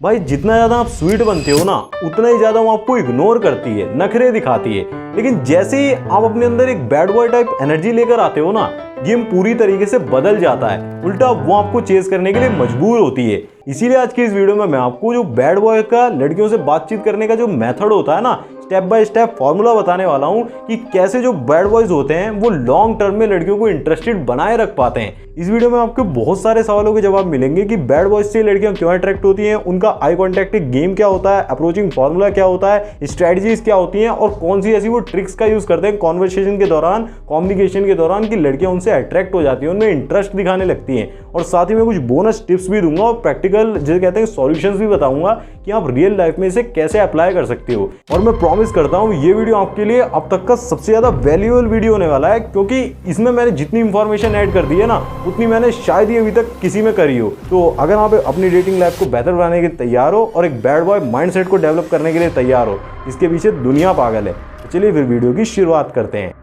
भाई जितना ज़्यादा आप स्वीट बनते हो ना, उतना ही ज़्यादा वो आपको इग्नोर करती है, नखरे दिखाती है। लेकिन जैसे ही आप अपने अंदर एक बैड बॉय टाइप एनर्जी लेकर आते हो ना, गेम पूरी तरीके से बदल जाता है। उल्टा वो आपको चेस करने के लिए मजबूर होती है। इसीलिए आज की इस वीडियो में मैं आपको जो बैड बॉय का लड़कियों से बातचीत करने का जो मेथड होता है ना, स्टेप बाय स्टेप फॉर्मूला बताने वाला हूं कि कैसे जो बैड बॉयज होते हैं वो लॉन्ग टर्म में लड़कियों को इंटरेस्टेड बनाए रख पाते हैं। इस वीडियो में आपको बहुत सारे सवालों के जवाब मिलेंगे कि बैड बॉयज से लड़कियां क्यों अट्रैक्ट होती हैं, उनका आई कॉन्टैक्ट गेम क्या होता है, अप्रोचिंग फॉर्मूला क्या होता है, स्ट्रेटजीज क्या होती हैं और कौन सी ऐसी वो ट्रिक्स का यूज करते हैं कॉन्वर्सेशन के दौरान, कम्युनिकेशन के दौरान कि लड़कियां उनसे अट्रैक्ट हो जाती हैं, उनमें इंटरेस्ट दिखाने लगती हैं। और साथ ही मैं कुछ बोनस टिप्स भी दूंगा और प्रैक्टिकल जिसे कहते हैं सॉल्यूशंस भी बताऊंगा कि आप रियल लाइफ में इसे कैसे अप्लाई कर सकते हो। और मैं प्रॉमिस करता हूं ये वीडियो आपके लिए अब तक का सबसे ज्यादा वैल्यूएबल वीडियो होने वाला है, क्योंकि इसमें मैंने जितनी इंफॉर्मेशन ऐड कर दी है ना, उतनी मैंने शायद ही अभी तक किसी में करी हो। तो अगर आप अपनी डेटिंग लाइफ को बेहतर बनाने के लिए तैयार हो और एक बैड बॉय माइंडसेट को डेवलप करने के लिए तैयार हो, इसके पीछे दुनिया पागल है। तो चलिए फिर वीडियो की शुरुआत करते हैं।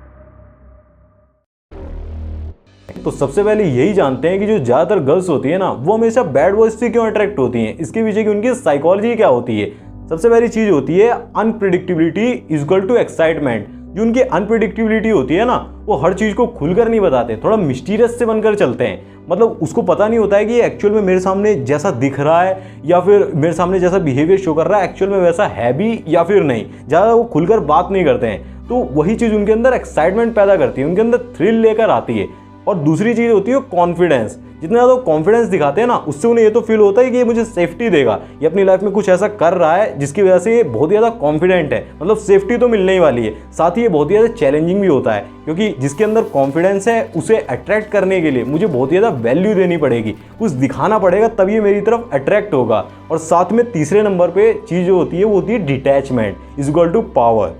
तो सबसे पहले यही जानते हैं कि जो ज्यादातर गर्ल्स होती है ना, वो हमेशा बैड बॉयज से क्यों अट्रैक्ट होती हैं, इसके पीछे की उनकी साइकोलॉजी क्या होती है। सबसे पहली चीज होती है unpredictability is equal to excitement. जो उनकी अनप्रिडिक्टेबिलिटी होती है ना, वो हर चीज को खुलकर नहीं बताते, थोड़ा मिस्टीरियस से बनकर चलते हैं। मतलब उसको पता नहीं होता है कि ये एक्चुअल में मेरे सामने जैसा दिख रहा है या फिर मेरे सामने जैसा बिहेवियर शो कर रहा है एक्चुअल में वैसा है भी या फिर नहीं। ज़्यादा वो खुलकर बात नहीं करते हैं। तो वही चीज़ उनके अंदर एक्साइटमेंट पैदा करती है, उनके अंदर थ्रिल लेकर आती है। और दूसरी चीज़ होती है कॉन्फिडेंस। जितना ज़्यादा कॉन्फिडेंस दिखाते हैं ना, उससे उन्हें ये तो फील होता है कि ये मुझे सेफ्टी देगा, ये अपनी लाइफ में कुछ ऐसा कर रहा है जिसकी वजह से ये बहुत ज़्यादा कॉन्फिडेंट है, मतलब सेफ्टी तो मिलने ही वाली है। साथ ही ये बहुत ही ज़्यादा चैलेंजिंग भी होता है, क्योंकि जिसके अंदर कॉन्फिडेंस है उसे अट्रैक्ट करने के लिए मुझे बहुत ही ज़्यादा वैल्यू देनी पड़ेगी, कुछ दिखाना पड़ेगा, तभी ये मेरी तरफ अट्रैक्ट होगा। और साथ में तीसरे नंबर पर चीज़ जो होती है वो होती है detachment is equal to power.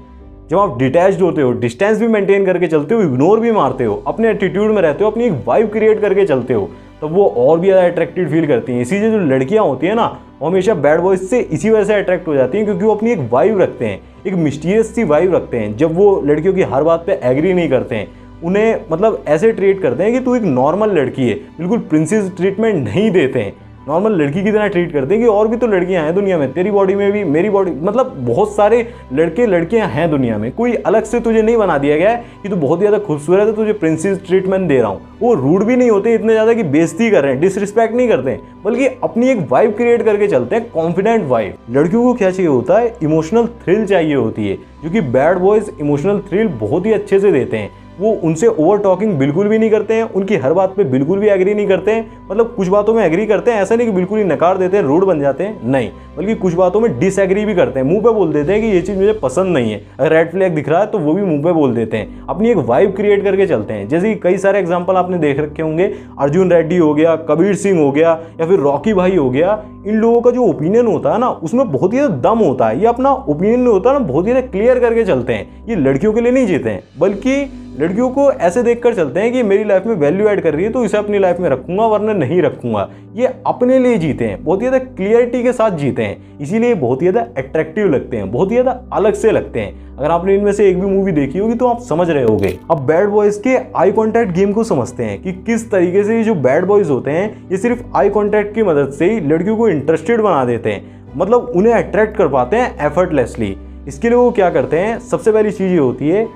जब आप डिटैच्ड होते हो, डिस्टेंस भी मेंटेन करके चलते हो, इग्नोर भी मारते हो, अपने एटीट्यूड में रहते हो, अपनी एक वाइब क्रिएट करके चलते हो, तब वो और भी ज़्यादा अट्रैक्टिव फील करती हैं। इसीलिए जो लड़कियां होती हैं ना, वो हमेशा बैड बॉयज से इसी वजह से अट्रैक्ट हो जाती हैं, क्योंकि वो अपनी एक वाइब रखते हैं, एक मिस्टीरियस सी वाइब रखते हैं। जब वो लड़कियों की हर बात पे एग्री नहीं करते हैं, उन्हें मतलब ऐसे ट्रीट करते हैं कि तू एक नॉर्मल लड़की है, बिल्कुल प्रिंसेस ट्रीटमेंट नहीं देते हैं, नॉर्मल लड़की की तरह ट्रीट करते हैं कि और भी तो लड़कियां हैं दुनिया में, तेरी बॉडी में भी, मेरी बॉडी, मतलब बहुत सारे लड़के लड़कियां हैं दुनिया में। कोई अलग से तुझे नहीं बना दिया गया है कि तू बहुत ज़्यादा खूबसूरत है, तुझे प्रिंसेस ट्रीटमेंट दे रहा हूँ। वो रूड भी नहीं होते इतने ज़्यादा कि बेइज्जती कर रहे हैं, डिसरिस्पेक्ट नहीं करते हैं, बल्कि अपनी एक वाइब क्रिएट करके चलते हैं, कॉन्फिडेंट वाइब। लड़कियों को क्या चाहिए होता है, इमोशनल थ्रिल चाहिए होती है, जो कि बैड बॉयज इमोशनल थ्रिल बहुत ही अच्छे से देते हैं। वो उनसे ओवर टॉकिंग बिल्कुल भी नहीं करते हैं, उनकी हर बात पे बिल्कुल भी एग्री नहीं करते हैं। मतलब कुछ बातों में एग्री करते हैं, ऐसा नहीं कि बिल्कुल ही नकार देते हैं, रूड बन जाते हैं, नहीं, बल्कि कुछ बातों में डिसएग्री भी करते हैं, मुंह पे बोल देते हैं कि ये चीज़ मुझे पसंद नहीं है। अगर रेड फ्लैग दिख रहा है तो वो भी मुंह पे बोल देते हैं, अपनी एक वाइब क्रिएट करके चलते हैं। जैसे कई सारे एग्जाम्पल आपने देख रखे होंगे, अर्जुन रेड्डी हो गया, कबीर सिंह हो गया, या फिर रॉकी भाई हो गया। इन लोगों का जो ओपिनियन होता है ना, उसमें बहुत ही ज़्यादा दम होता है। ये अपना ओपिनियन होता है ना, बहुत ही ज़्यादा क्लियर करके चलते हैं। ये लड़कियों के लिए नहीं जीते हैं, बल्कि लड़कियों को ऐसे देखकर चलते हैं कि मेरी लाइफ में वैल्यू ऐड कर रही है तो इसे अपनी लाइफ में रखूंगा वरना नहीं रखूंगा। ये अपने लिए जीते हैं, बहुत ही ज़्यादा क्लियरिटी के साथ जीते हैं, इसीलिए बहुत ही ज़्यादा अट्रैक्टिव लगते हैं, बहुत ही ज़्यादा अलग से लगते हैं। अगर आपने इनमें से एक भी मूवी देखी होगी तो आप समझ रहे होंगे। अब बैड बॉयज के आई कॉन्टैक्ट गेम को समझते हैं कि किस तरीके से ये जो बैड बॉयज होते हैं, ये सिर्फ आई कॉन्टैक्ट की मदद से ही लड़कियों को इंटरेस्टेड बना देते हैं, मतलब उन्हें अट्रैक्ट कर पाते हैं एफर्टलेसली। इसके लिए वो क्या करते हैं, सबसे पहली चीज़ ये होती है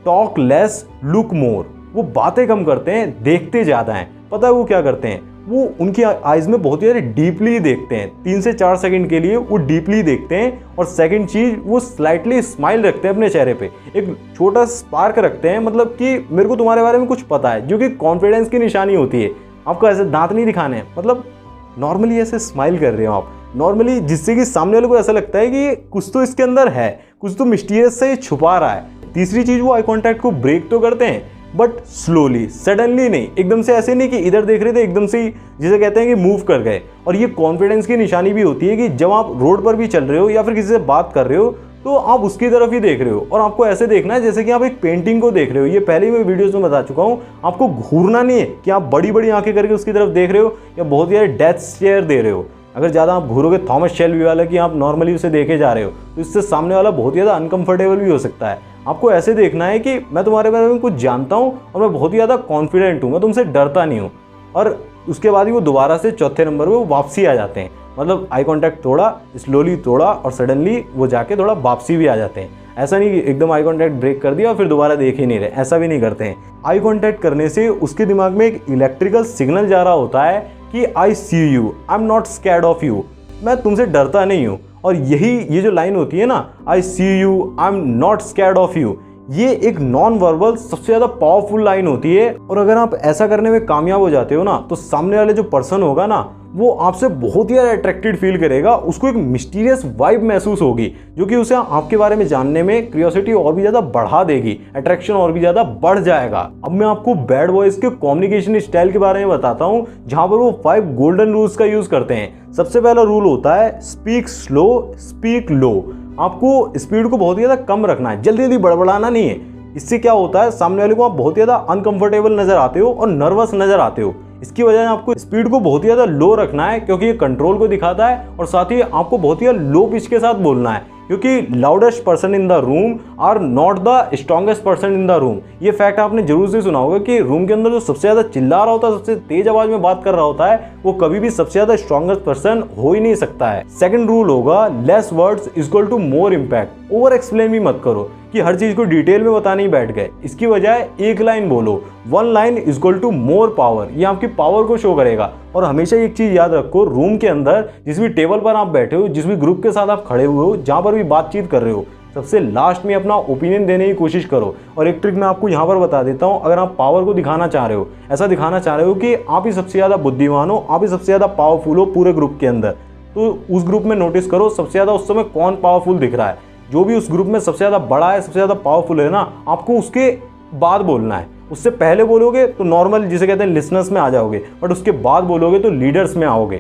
टॉक लेस लुक मोर। वो बातें कम करते हैं, देखते ज़्यादा हैं। पता है वो क्या करते हैं, वो उनकी आइज़ में बहुत ही ज़्यादा डीपली देखते हैं, 3 से 4 सेकंड के लिए वो डीपली देखते हैं। और सेकंड चीज़, वो स्लाइटली स्माइल रखते हैं अपने चेहरे पे, एक छोटा स्पार्क रखते हैं, मतलब कि मेरे को तुम्हारे बारे में कुछ पता है, जो कि कॉन्फिडेंस की निशानी होती है। आपको ऐसे दांत नहीं दिखाने हैं, मतलब नॉर्मली ऐसे स्माइल कर रहे हो आप नॉर्मली, जिससे कि सामने वाले को ऐसा लगता है कि कुछ तो इसके अंदर है, कुछ तो मिस्टीरियस से छुपा रहा है। तीसरी चीज़, वो आई कॉन्टैक्ट को ब्रेक तो करते हैं, बट स्लोली, सडनली नहीं, एकदम से ऐसे नहीं कि इधर देख रहे थे एकदम से ही जिसे कहते हैं कि मूव कर गए। और ये कॉन्फिडेंस की निशानी भी होती है कि जब आप रोड पर भी चल रहे हो या फिर किसी से बात कर रहे हो तो आप उसकी तरफ ही देख रहे हो, और आपको ऐसे देखना है जैसे कि आप एक पेंटिंग को देख रहे हो। ये पहले ही मैं वीडियोस में बता चुका हूँ, आपको घूरना नहीं है कि आप बड़ी बड़ी आंखें करके उसकी तरफ देख रहे हो या बहुत ही डेथ स्टेयर दे रहे हो। अगर ज़्यादा आप घूरोगे थॉमस शेल्बी वाला कि आप नॉर्मली उसे देखे जा रहे हो, तो इससे सामने वाला बहुत ही ज़्यादा अनकंफर्टेबल भी हो सकता है। आपको ऐसे देखना है कि मैं तुम्हारे बारे में कुछ जानता हूँ और मैं बहुत ही ज़्यादा कॉन्फिडेंट हूँ, मैं तुमसे डरता नहीं हूँ। और उसके बाद ही वो दोबारा से चौथे नंबर पर वापसी आ जाते हैं। मतलब आई कांटेक्ट तोड़ा, स्लोली तोड़ा और सडनली वो जाके थोड़ा वापसी भी आ जाते हैं। ऐसा नहीं कि एकदम आई कांटेक्ट ब्रेक कर दिया और फिर दोबारा देख ही नहीं रहे, ऐसा भी नहीं करते हैं। आई कांटेक्ट करने से उसके दिमाग में एक इलेक्ट्रिकल सिग्नल जा रहा होता है कि I see you, I am not scared of you, मैं तुमसे डरता नहीं हूँ। और ये जो लाइन होती है ना, I see you, I am not scared of you, ये एक नॉन वर्बल सबसे ज़्यादा पावरफुल लाइन होती है। और अगर आप ऐसा करने में कामयाब हो जाते हो ना, तो सामने वाले जो पर्सन होगा ना, वो आपसे बहुत ही ज़्यादा अट्रैक्टेड फील करेगा, उसको एक मिस्टीरियस वाइब महसूस होगी जो कि उसे आपके बारे में जानने में क्यूरियोसिटी और भी ज़्यादा बढ़ा देगी, अट्रैक्शन और भी ज़्यादा बढ़ जाएगा। अब मैं आपको बैड बॉयज़ के कम्युनिकेशन स्टाइल के बारे में बताता हूँ, जहाँ पर वो 5 गोल्डन रूल्स का यूज़ करते हैं। सबसे पहला रूल होता है स्पीक स्लो, स्पीक लो। आपको स्पीड को बहुत ही ज़्यादा कम रखना है, जल्दी जल्दी बड़बड़ाना नहीं है। इससे क्या होता है, सामने वाले को आप बहुत ही ज़्यादा अनकंफर्टेबल नजर आते हो और नर्वस नजर आते हो। इसकी वजह से आपको स्पीड को बहुत ही ज़्यादा लो रखना है, क्योंकि ये कंट्रोल को दिखाता है। और साथ ही आपको बहुत ही लो पिच के साथ बोलना है, क्योंकि loudest person in the room are not the strongest person in the room. ये फैक्ट आपने जरूर से सुना होगा कि रूम के अंदर जो सबसे ज़्यादा चिल्ला रहा होता है, सबसे तेज आवाज में बात कर रहा होता है, वो कभी भी सबसे ज़्यादा स्ट्रॉन्गेस्ट पर्सन हो ही नहीं सकता है। सेकंड रूल होगा less words equal to more impact. Over explain भी मत करो कि हर चीज़ को डिटेल में बताने ही बैठ गए। इसकी बजाय एक लाइन बोलो, 1 line equal to more power. ये आपकी पावर को शो करेगा। और हमेशा एक चीज़ याद रखो, रूम के अंदर जिस भी टेबल पर आप बैठे हो, जिस भी ग्रुप के साथ आप खड़े हुए हो, जहाँ पर भी बातचीत कर रहे हो, सबसे लास्ट में अपना ओपिनियन देने की कोशिश करो। और एक ट्रिक मैं आपको यहाँ पर बता देता हूँ, अगर आप पावर को दिखाना चाह रहे हो, ऐसा दिखाना चाह रहे हो कि आप ही सबसे ज़्यादा बुद्धिमान हो, आप ही सबसे ज़्यादा पावरफुल हो पूरे ग्रुप के अंदर, तो उस ग्रुप में नोटिस करो सबसे ज़्यादा उस समय कौन पावरफुल दिख रहा है। जो भी उस ग्रुप में सबसे ज़्यादा बड़ा है, सबसे ज़्यादा पावरफुल है ना, आपको उसके बाद बोलना है। उससे पहले बोलोगे तो नॉर्मल जिसे कहते हैं लिसनर्स में आ जाओगे, बट उसके बाद बोलोगे तो लीडर्स में आओगे।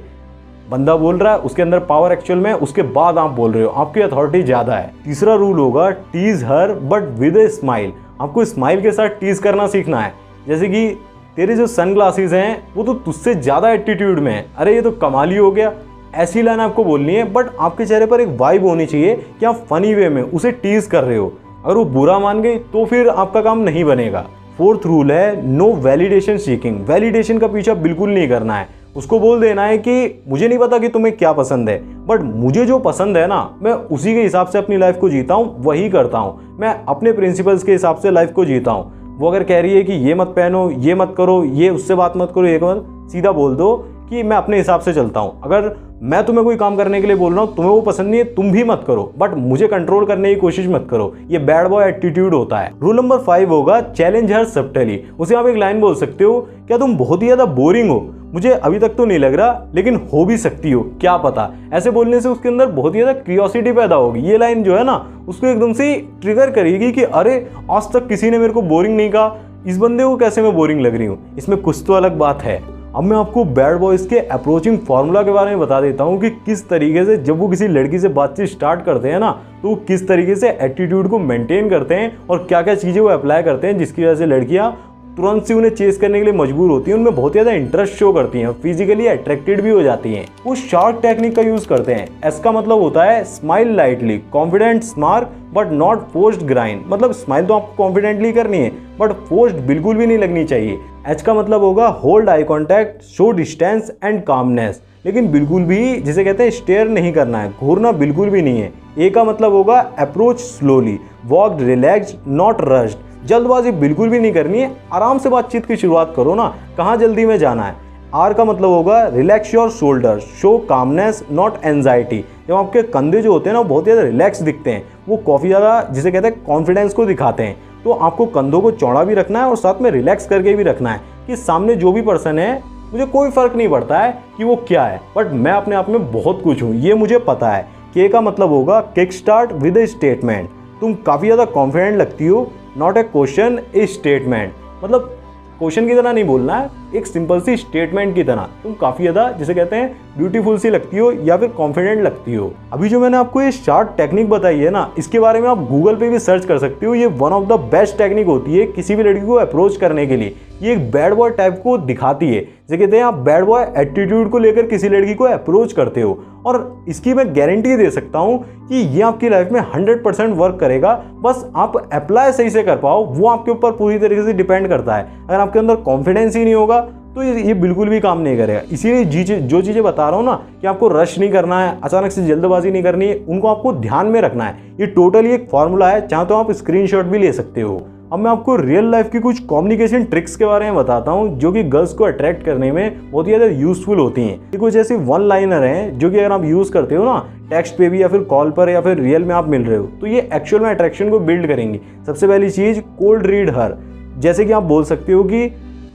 बंदा बोल रहा है, उसके अंदर पावर एक्चुअल में, उसके बाद आप बोल रहे हो, आपकी अथॉरिटी ज़्यादा है। तीसरा रूल होगा tease her but with a smile. आपको स्माइल के साथ टीज करना सीखना है। जैसे कि तेरे जो सन ग्लासेस हैं वो तो तुझसे ज़्यादा एटीट्यूड में है, अरे ये तो कमाल ही हो गया। ऐसी लाइन आपको बोलनी है, बट आपके चेहरे पर एक वाइब होनी चाहिए कि आप फनी वे में उसे टीज कर रहे हो। अगर वो बुरा मान गई तो फिर आपका काम नहीं बनेगा। फोर्थ रूल है नो वैलिडेशन सीकिंग। वैलिडेशन का पीछा बिल्कुल नहीं करना है। उसको बोल देना है कि मुझे नहीं पता कि तुम्हें क्या पसंद है, बट मुझे जो पसंद है ना, मैं उसी के हिसाब से अपनी लाइफ को जीता हूँ, वही करता हूँ। मैं अपने प्रिंसिपल्स के हिसाब से लाइफ को जीता हूँ। वो अगर कह रही है कि ये मत पहनो, ये मत करो, ये उससे बात मत करो, ये मत, सीधा बोल दो कि मैं अपने हिसाब से चलता हूँ। अगर मैं तुम्हें कोई काम करने के लिए बोल रहा हूँ, तुम्हें वो पसंद नहीं है, तुम भी मत करो, बट मुझे कंट्रोल करने की कोशिश मत करो। ये बैड बॉय एटीट्यूड होता है। रूल नंबर 5 होगा चैलेंज हर सब्टली। उसे आप एक लाइन बोल सकते हो, क्या तुम बहुत ही ज्यादा बोरिंग हो? मुझे अभी तक तो नहीं लग रहा, लेकिन हो भी सकती हो, क्या पता। ऐसे बोलने से उसके अंदर बहुत ही ज्यादा क्यूरियोसिटी पैदा होगी। ये लाइन जो है ना, उसको एकदम से ट्रिगर करेगी कि अरे आज तक किसी ने मेरे को बोरिंग नहीं कहा, इस बंदे को कैसे मैं बोरिंग लग रही हूँ, इसमें कुछ तो अलग बात है। अब मैं आपको बैड बॉयज़ के अप्रोचिंग फार्मूला के बारे में बता देता हूँ कि किस तरीके से जब वो किसी लड़की से बातचीत स्टार्ट करते हैं ना, तो वो किस तरीके से एटीट्यूड को मेंटेन करते हैं और क्या क्या चीज़ें वो अप्लाई करते हैं, जिसकी वजह से लड़कियाँ तुरंत से उन्हें चेस करने के लिए मजबूर होती हैं, उनमें बहुत ज़्यादा इंटरेस्ट शो करती हैं, फिजिकली अट्रैक्टेड भी हो जाती हैं। वो शार्क टेक्निक का यूज़ करते हैं। एस का मतलब होता है smile lightly, confident smart but not forced grind. मतलब स्माइल तो आपको कॉन्फिडेंटली करनी है, बट फोर्स्ड बिल्कुल भी नहीं लगनी चाहिए। एच का मतलब होगा hold eye contact, show distance and calmness, लेकिन बिल्कुल भी जिसे कहते हैं स्टेयर नहीं करना है, घूरना बिल्कुल भी नहीं है। ए का मतलब होगा approach slowly, walk relaxed not rushed. जल्दबाजी बिल्कुल भी नहीं करनी है, आराम से बातचीत की शुरुआत करो ना, कहाँ जल्दी में जाना है। आर का मतलब होगा relax your shoulder, show calmness not anxiety. जब आपके कंधे जो होते हैं ना, वो बहुत ज़्यादा रिलैक्स दिखते हैं, वो काफ़ी ज़्यादा जिसे कहते हैं कॉन्फिडेंस को दिखाते हैं। तो आपको कंधों को चौड़ा भी रखना है और साथ में रिलैक्स करके भी रखना है कि सामने जो भी पर्सन है, मुझे कोई फ़र्क नहीं पड़ता है कि वो क्या है, बट मैं अपने आप में बहुत कुछ हूँ, ये मुझे पता है। के का मतलब होगा kick start with A statement. तुम काफ़ी ज़्यादा कॉन्फिडेंट लगती हो, not a question A statement. मतलब क्वेश्चन की तरह नहीं बोलना है, एक सिंपल सी स्टेटमेंट की तरह। तुम काफ़ी ज़्यादा जिसे कहते हैं ब्यूटीफुल सी लगती हो या फिर कॉन्फिडेंट लगती हो। अभी जो मैंने आपको ये शार्ट टेक्निक बताई है ना, इसके बारे में आप गूगल पे भी सर्च कर सकते हो। ये one of the best technique होती है किसी भी लड़की को अप्रोच करने के लिए। ये एक बैड बॉय टाइप को दिखाती है, जैसे कहते हैं आप बैड बॉय एटीट्यूड को लेकर किसी लड़की को अप्रोच करते हो। और इसकी मैं गारंटी दे सकता हूँ कि ये आपकी लाइफ में 100% वर्क करेगा। बस आप अप्लाई सही से कर पाओ, वो आपके ऊपर पूरी तरीके से डिपेंड करता है। अगर आपके अंदर कॉन्फिडेंस ही नहीं होगा तो ये बिल्कुल भी काम नहीं करेगा। इसीलिए जो चीज़ें बता रहा हूँ ना कि आपको रश नहीं करना है, अचानक से जल्दबाजी नहीं करनी है, उनको आपको ध्यान में रखना है। ये टोटली एक फॉर्मूला है, चाहे तो आप स्क्रीनशॉट भी ले सकते हो। अब मैं आपको रियल लाइफ की कुछ कम्युनिकेशन ट्रिक्स के बारे में बताता हूँ जो कि गर्ल्स को अट्रैक्ट करने में बहुत ही ज़्यादा यूजफुल होती हैं। ये कुछ ऐसी वन लाइनर हैं जो कि अगर आप यूज़ करते हो ना टेक्स्ट पे भी या फिर कॉल पर या फिर रियल में आप मिल रहे हो, तो ये एक्चुअल में अट्रैक्शन को बिल्ड करेंगी। सबसे पहली चीज़, कोल्ड रीड हर। जैसे कि आप बोल सकते हो कि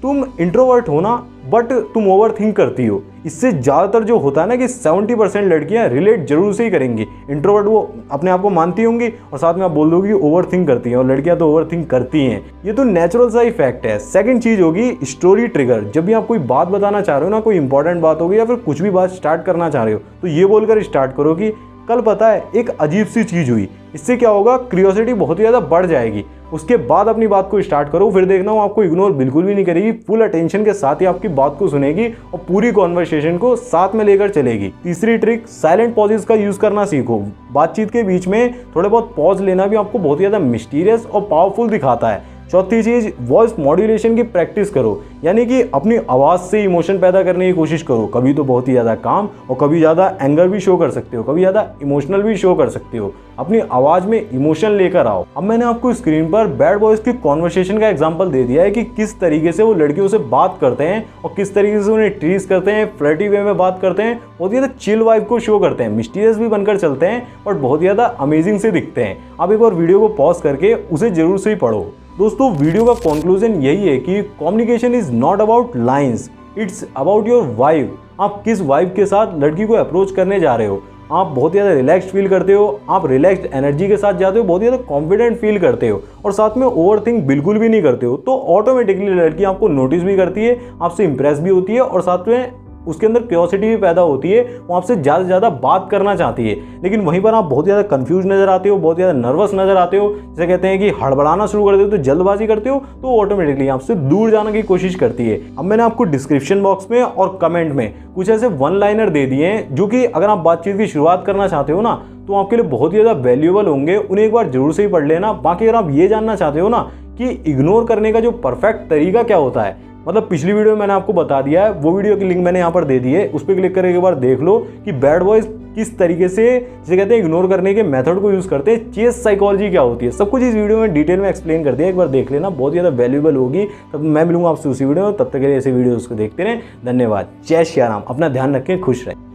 तुम इंट्रोवर्ट हो ना बट तुम ओवर थिंक करती हो। इससे ज़्यादातर जो होता है ना कि 70% लड़कियां रिलेट जरूर से ही करेंगी। इंट्रोवर्ट वो अपने आप को मानती होंगी और साथ में आप बोल दोगे कि ओवर थिंक करती हैं, और लड़कियां तो ओवर थिंक करती हैं। ये तो नेचुरल सा ही फैक्ट है। सेकंड चीज़ होगी स्टोरी ट्रिगर। जब भी आप कोई बात बताना चाह रहे हो ना, कोई इंपॉर्टेंट बात होगी या फिर कुछ भी बात स्टार्ट करना चाह रहे हो, तो ये बोलकर स्टार्ट करो कि कल पता है एक अजीब सी चीज़ हुई। इससे क्या होगा, क्यूरियोसिटी बहुत ही ज़्यादा बढ़ जाएगी। उसके बाद अपनी बात को स्टार्ट करो, फिर देखना वो आपको इग्नोर बिल्कुल भी नहीं करेगी, फुल अटेंशन के साथ ही आपकी बात को सुनेगी और पूरी कॉन्वर्सेशन को साथ में लेकर चलेगी। तीसरी ट्रिक, साइलेंट पॉजेस का यूज़ करना सीखो। बातचीत के बीच में थोड़े बहुत पॉज लेना भी आपको बहुत ही ज़्यादा मिस्टीरियस और पावरफुल दिखाता है। चौथी चीज़, वॉइस मॉड्यूलेशन की प्रैक्टिस करो, यानी कि अपनी आवाज़ से इमोशन पैदा करने की कोशिश करो। कभी तो बहुत ही ज़्यादा काम और कभी ज़्यादा एंगर भी शो कर सकते हो, कभी ज़्यादा इमोशनल भी शो कर सकते हो। अपनी आवाज़ में इमोशन लेकर आओ। अब मैंने आपको स्क्रीन पर बैड बॉयज़ की कॉन्वर्सेशन का एग्जाम्पल दे दिया है कि किस तरीके से वो लड़कियों से बात करते हैं और किस तरीके से उन्हें ट्रीट करते हैं, फ्लर्टी वे में बात करते हैं, बहुत ही ज़्यादा चिल वाइब को शो करते हैं, मिस्टीरियस भी बनकर चलते हैं और बहुत ज़्यादा अमेजिंग से दिखते हैं। आप एक बार वीडियो को पॉज करके उसे जरूर से ही पढ़ो। दोस्तों, वीडियो का कंक्लूजन यही है कि communication is not about lines, it's about your vibe. आप किस वाइब के साथ लड़की को अप्रोच करने जा रहे हो। आप बहुत ज़्यादा रिलैक्स्ड फील करते हो, आप रिलैक्स्ड एनर्जी के साथ जाते हो, बहुत ज़्यादा कॉन्फिडेंट फील करते हो और साथ में ओवर थिंक बिल्कुल भी नहीं करते हो, तो ऑटोमेटिकली लड़की आपको नोटिस भी करती है, आपसे इंप्रेस भी होती है और साथ में उसके अंदर क्यूरियोसिटी भी पैदा होती है, वो आपसे ज़्यादा से ज़्यादा बात करना चाहती है। लेकिन वहीं पर आप बहुत ज़्यादा कंफ्यूज नज़र आते हो, बहुत ज़्यादा नर्वस नज़र आते हो, जैसे कहते हैं कि हड़बड़ाना शुरू कर देते हो, तो जल्दबाजी करते हो, तो ऑटोमेटिकली आपसे दूर जाने की कोशिश करती है। अब मैंने आपको डिस्क्रिप्शन बॉक्स में और कमेंट में कुछ ऐसे वन लाइनर दे दिए हैं जो कि अगर आप बातचीत की शुरुआत करना चाहते हो ना, तो आपके लिए बहुत ही ज़्यादा वैल्यूएबल होंगे। उन्हें एक बार जरूर से ही पढ़ लेना। बाकी अगर आप ये जानना चाहते हो ना कि इग्नोर करने का जो परफेक्ट तरीका क्या होता है, मतलब पिछली वीडियो में मैंने आपको बता दिया है, वो वीडियो की लिंक मैंने यहाँ पर दे दी है, उस पर क्लिक करके एक बार देख लो कि बैड बॉयज किस तरीके से जिसे कहते हैं इग्नोर करने के मेथड को यूज़ करते हैं, चेस साइकोलॉजी क्या होती है, सब कुछ इस वीडियो में डिटेल में एक्सप्लेन कर दिया। एक बार देख लेना, बहुत ज़्यादा वैल्यूएबल होगी। तब मैं मिलूंगा आपसे उसी वीडियो में, तब तक के लिए ऐसे वीडियोज़ को देखते रहें। धन्यवाद। जय श्री राम। अपना ध्यान रखें, खुश रहें।